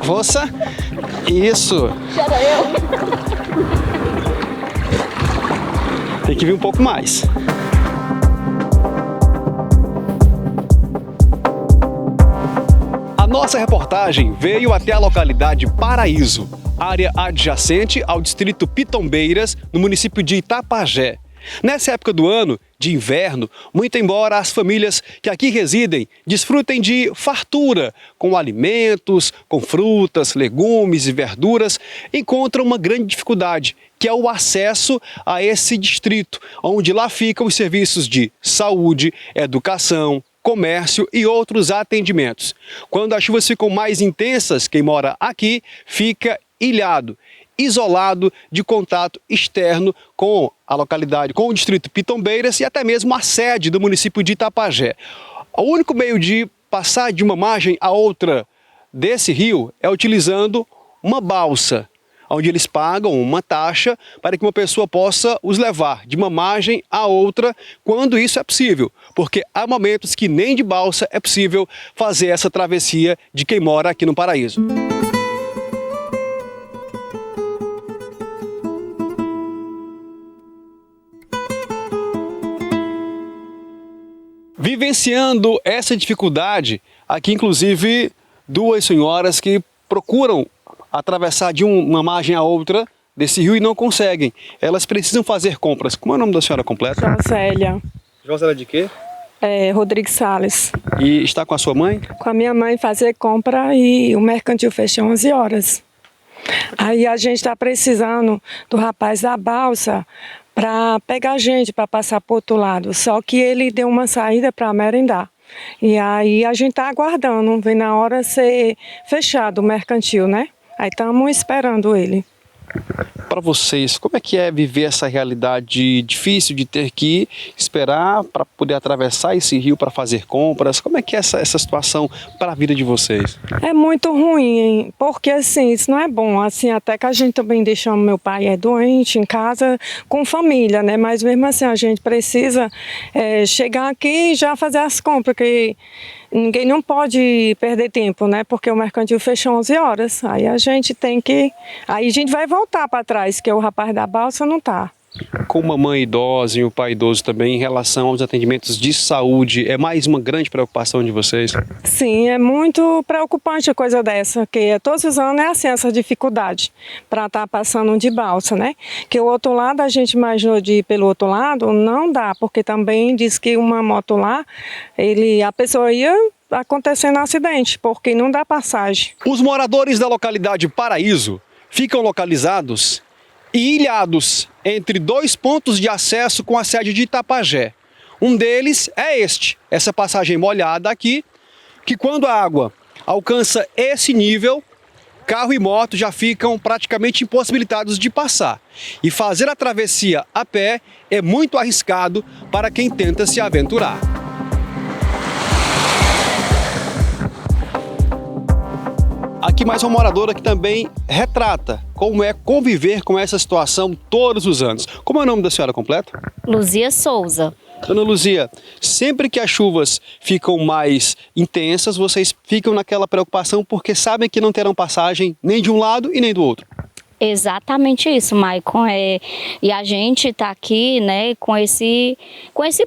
Força. Isso. Era eu. Tem que vir um pouco mais. A nossa reportagem veio até a localidade Paraíso, área adjacente ao distrito Pitombeiras, no município de Itapajé. Nessa época do ano, de inverno, muito embora as famílias que aqui residem desfrutem de fartura com alimentos, com frutas, legumes e verduras, encontram uma grande dificuldade, que é o acesso a esse distrito, onde lá ficam os serviços de saúde, educação, comércio e outros atendimentos. Quando as chuvas ficam mais intensas, quem mora aqui fica ilhado, isolado de contato externo com a localidade, com o distrito Pitombeiras e até mesmo a sede do município de Itapajé. O único meio de passar de uma margem a outra desse rio é utilizando uma balsa, onde eles pagam uma taxa para que uma pessoa possa os levar de uma margem a outra quando isso é possível, porque há momentos que nem de balsa é possível fazer essa travessia de quem mora aqui no Paraíso. Vivenciando essa dificuldade, aqui inclusive duas senhoras que procuram atravessar de uma margem a outra desse rio e não conseguem. Elas precisam fazer compras. Como é o nome da senhora completa? Josélia. Josélia de quê? Rodrigues Salles. E está com a sua mãe? Com a minha mãe fazer compra e o mercantil fecha 11 horas. Aí a gente está precisando do rapaz da balsa para pegar a gente, para passar para o outro lado. Só que ele deu uma saída para merendar. E aí a gente está aguardando, vem na hora ser fechado o mercantil, né? Aí estamos esperando ele. Para vocês, como é que é viver essa realidade difícil de ter que esperar para poder atravessar esse rio para fazer compras? Como é que é essa situação para a vida de vocês? É muito ruim, hein? Porque assim, isso não é bom. Assim, até que a gente também deixamos, meu pai é doente em casa com família, né? Mas mesmo assim a gente precisa chegar aqui e já fazer as compras, porque ninguém não pode perder tempo, né? Porque o mercantil fecha 11 horas. Aí a gente tem que... Aí a gente vai voltar para trás, que o rapaz da balsa não tá. Com uma mãe idosa e o pai idoso também, em relação aos atendimentos de saúde, é mais uma grande preocupação de vocês? Sim, é muito preocupante a coisa dessa, que todos os anos é assim, essa dificuldade para estar passando de balsa, né? Que o outro lado, a gente imaginou de ir pelo outro lado, não dá, porque também diz que uma moto lá, a pessoa ia acontecendo um acidente, porque não dá passagem. Os moradores da localidade Paraíso ficam localizados e ilhados entre dois pontos de acesso com a sede de Itapajé. Um deles é essa passagem molhada aqui, que quando a água alcança esse nível, carro e moto já ficam praticamente impossibilitados de passar. E fazer a travessia a pé é muito arriscado para quem tenta se aventurar. Aqui mais uma moradora que também retrata como é conviver com essa situação todos os anos. Como é o nome da senhora completa? Luzia Souza. Dona Luzia, sempre que as chuvas ficam mais intensas, vocês ficam naquela preocupação porque sabem que não terão passagem nem de um lado e nem do outro. Exatamente isso, Maicon. E a gente está aqui, né, com esse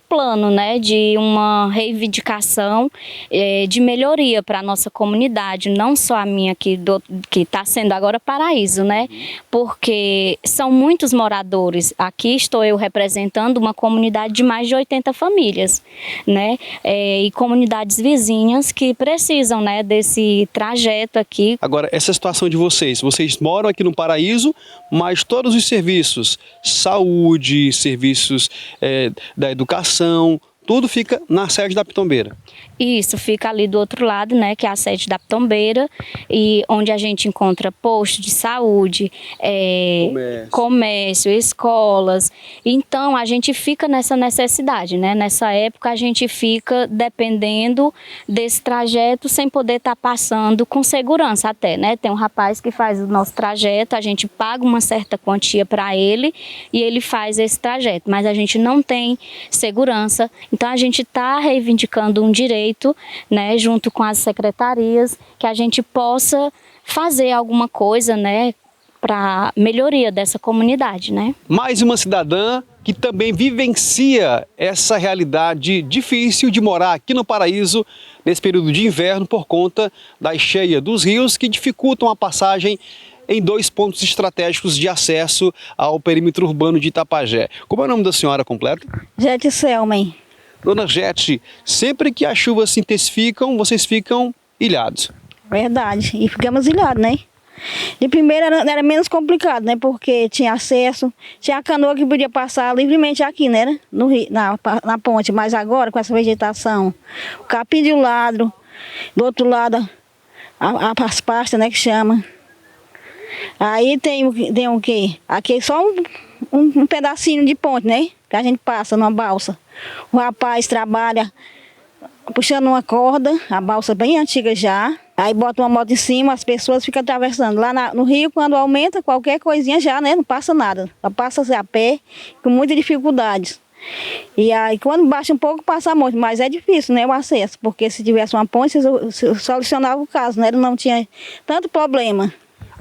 plano, né, de uma reivindicação de melhoria para a nossa comunidade, não só a minha aqui, que está sendo agora Paraíso, né, porque são muitos moradores. Aqui estou eu representando uma comunidade de mais de 80 famílias, né, e comunidades vizinhas que precisam, né, desse trajeto aqui. Agora, essa situação de vocês moram aqui no Paraíso, mas todos os serviços, saúde, serviços da educação, tudo fica na sede da Pitombeira. Isso, fica ali do outro lado, né, que é a sede da Pitombeira, e onde a gente encontra posto de saúde, comércio, escolas. Então, a gente fica nessa necessidade, né? Nessa época, a gente fica dependendo desse trajeto sem poder estar passando com segurança até, né? Tem um rapaz que faz o nosso trajeto, a gente paga uma certa quantia para ele e ele faz esse trajeto, mas a gente não tem segurança. Então a gente está reivindicando um direito, né, junto com as secretarias, que a gente possa fazer alguma coisa, né, para melhoria dessa comunidade, né? Mais uma cidadã que também vivencia essa realidade difícil de morar aqui no Paraíso nesse período de inverno por conta da cheia dos rios que dificultam a passagem em 2 pontos estratégicos de acesso ao perímetro urbano de Itapajé. Como é o nome da senhora completa? Jete Selman. Dona Jete, sempre que as chuvas se intensificam, vocês ficam ilhados. Verdade. E ficamos ilhados, né? De primeira era menos complicado, né? Porque tinha acesso, tinha a canoa que podia passar livremente aqui, né? No rio, na ponte. Mas agora, com essa vegetação, o capim de um lado, do outro lado, as pastas, né? Que chama. Aí tem o quê? Aqui é só um pedacinho de ponte, né? Que a gente passa numa balsa. O rapaz trabalha puxando uma corda, a balsa bem antiga já. Aí bota uma moto em cima, as pessoas ficam atravessando. Lá no rio, quando aumenta qualquer coisinha já, né? Não passa nada. Só passa a pé, com muitas dificuldades. E aí quando baixa um pouco, passa a moto. Mas é difícil, né? O acesso. Porque se tivesse uma ponte, solucionava o caso, né? Não tinha tanto problema.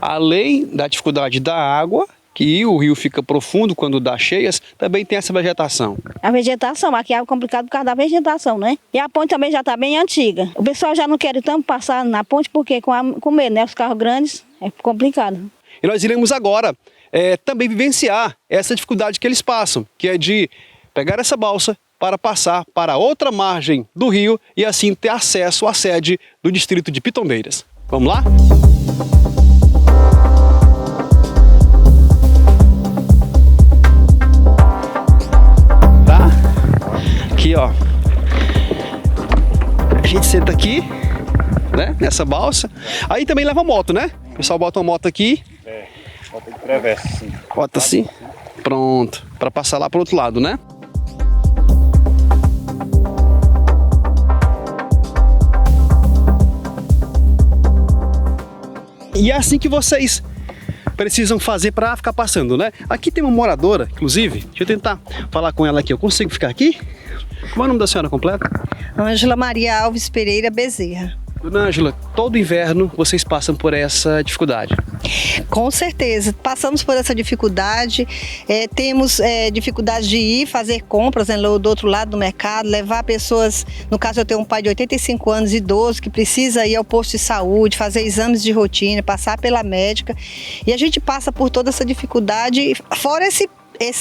Além da dificuldade da água, que o rio fica profundo quando dá cheias, também tem essa vegetação. A vegetação, aqui é complicado por causa da vegetação, né? E a ponte também já está bem antiga. O pessoal já não quer tanto passar na ponte porque com medo, né? Os carros grandes é complicado. E nós iremos agora também vivenciar essa dificuldade que eles passam, que é de pegar essa balsa para passar para outra margem do rio e assim ter acesso à sede do distrito de Pitombeiras. Vamos lá? Aqui, ó, a gente senta aqui, né, nessa balsa, aí também leva moto, né? O pessoal bota uma moto aqui. Bota de travessa, assim. Bota assim, pronto, para passar lá pro outro lado, né? E é assim que vocês precisam fazer para ficar passando, né? Aqui tem uma moradora, inclusive, deixa eu tentar falar com ela aqui, eu consigo ficar aqui? Qual é o nome da senhora completa? Ângela Maria Alves Pereira Bezerra. Dona Ângela, todo inverno vocês passam por essa dificuldade? Com certeza, passamos por essa dificuldade, temos dificuldade de ir fazer compras, né, do outro lado do mercado, levar pessoas, no caso eu tenho um pai de 85 anos, idoso, que precisa ir ao posto de saúde, fazer exames de rotina, passar pela médica, e a gente passa por toda essa dificuldade, fora esse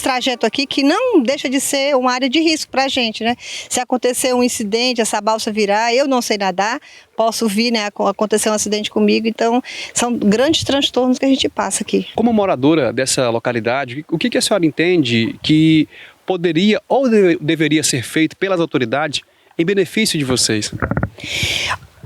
trajeto aqui que não deixa de ser uma área de risco para a gente, né? Se acontecer um incidente, essa balsa virar, eu não sei nadar, posso vir, né, acontecer um acidente comigo, então são grandes transtornos que a gente passa aqui. Como moradora dessa localidade, o que a senhora entende que poderia ou deveria ser feito pelas autoridades em benefício de vocês?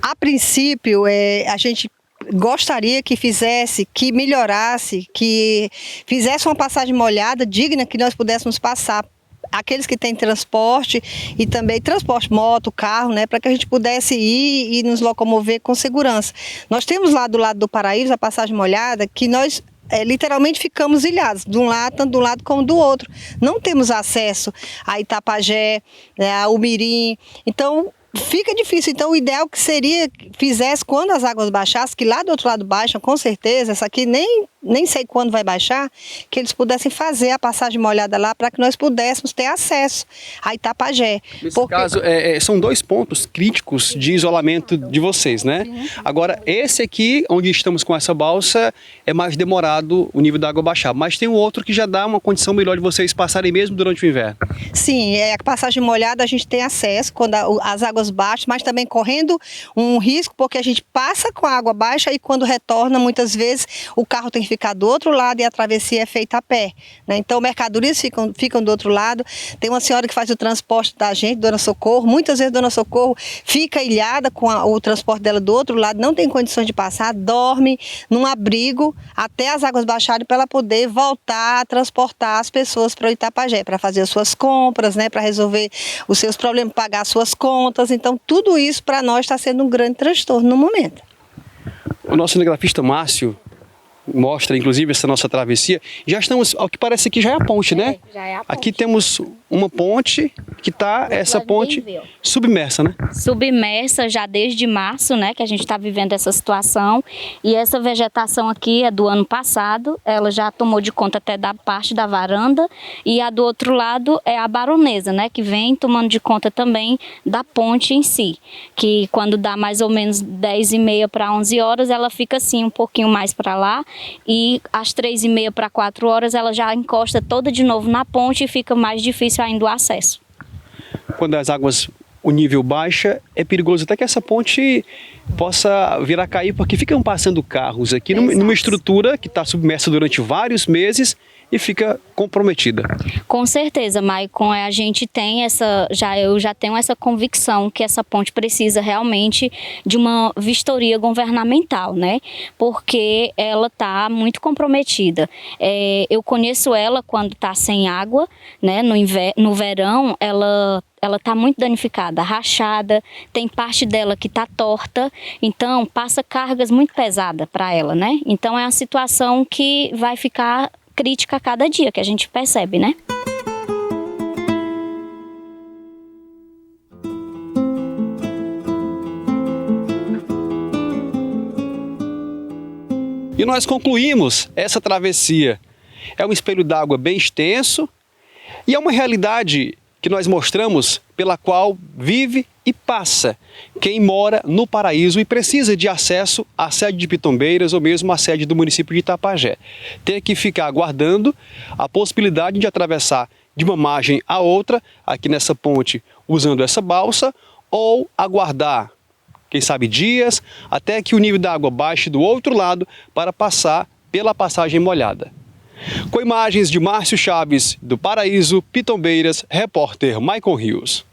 A princípio, a gente gostaria que fizesse, que melhorasse, que fizesse uma passagem molhada, digna, que nós pudéssemos passar aqueles que têm transporte e também transporte, moto, carro, né, para que a gente pudesse ir e nos locomover com segurança. Nós temos lá do lado do Paraíso a passagem molhada que nós literalmente ficamos ilhados, de um lado, tanto de um lado como do outro. Não temos acesso a Itapajé, a Umirim, então fica difícil. Então o ideal que seria que fizesse quando as águas baixassem, que lá do outro lado baixam, com certeza, essa aqui nem sei quando vai baixar, que eles pudessem fazer a passagem molhada lá para que nós pudéssemos ter acesso a Itapajé. Nesse caso, são 2 pontos críticos de isolamento de vocês, né? Sim. Agora, esse aqui, onde estamos com essa balsa, é mais demorado o nível da água baixar, mas tem um outro que já dá uma condição melhor de vocês passarem mesmo durante o inverno. Sim, a passagem molhada a gente tem acesso quando as águas baixam, mas também correndo um risco, porque a gente passa com a água baixa e quando retorna, muitas vezes, o carro tem que ficar do outro lado e a travessia é feita a pé, né? Então mercadorias ficam do outro lado. Tem uma senhora que faz o transporte da gente, Dona Socorro, muitas vezes Dona Socorro fica ilhada com o transporte dela do outro lado, não tem condições de passar, dorme num abrigo até as águas baixarem para ela poder voltar a transportar as pessoas para o Itapajé, para fazer as suas compras, né, para resolver os seus problemas, pagar as suas contas. Então tudo isso para nós está sendo um grande transtorno no momento. O nosso cinegrafista Márcio mostra inclusive essa nossa travessia. Já estamos, ao que parece aqui já é a ponte, né? Já é a ponte. Aqui temos uma ponte que está, essa ponte submersa, né? Submersa já desde março, né, que a gente está vivendo essa situação, e essa vegetação aqui é do ano passado, ela já tomou de conta até da parte da varanda, e a do outro lado é a baronesa, né, que vem tomando de conta também da ponte em si, que quando dá mais ou menos 10h30 para 11 horas, ela fica assim um pouquinho mais para lá, e às 3h30 para 4 horas ela já encosta toda de novo na ponte e fica mais difícil ainda o acesso. Quando as águas, o nível baixa, é perigoso até que essa ponte possa vir a cair, porque ficam passando carros aqui numa estrutura que está submersa durante vários meses e fica comprometida. Com certeza, Maicon, a gente tem eu já tenho essa convicção que essa ponte precisa realmente de uma vistoria governamental, né? Porque ela está muito comprometida. Eu conheço ela quando está sem água, né? No verão, ela está muito danificada, rachada, tem parte dela que está torta, então passa cargas muito pesadas para ela, né? Então é uma situação que vai ficar crítica a cada dia, que a gente percebe, né? E nós concluímos essa travessia. É um espelho d'água bem extenso e é uma realidade que nós mostramos pela qual vive e passa quem mora no Paraíso e precisa de acesso à sede de Pitombeiras ou mesmo à sede do município de Itapajé. Tem que ficar aguardando a possibilidade de atravessar de uma margem a outra, aqui nessa ponte, usando essa balsa, ou aguardar, quem sabe dias, até que o nível da água baixe do outro lado para passar pela passagem molhada. Com imagens de Márcio Chaves, do Paraíso, Pitombeiras, repórter Maicon Rios.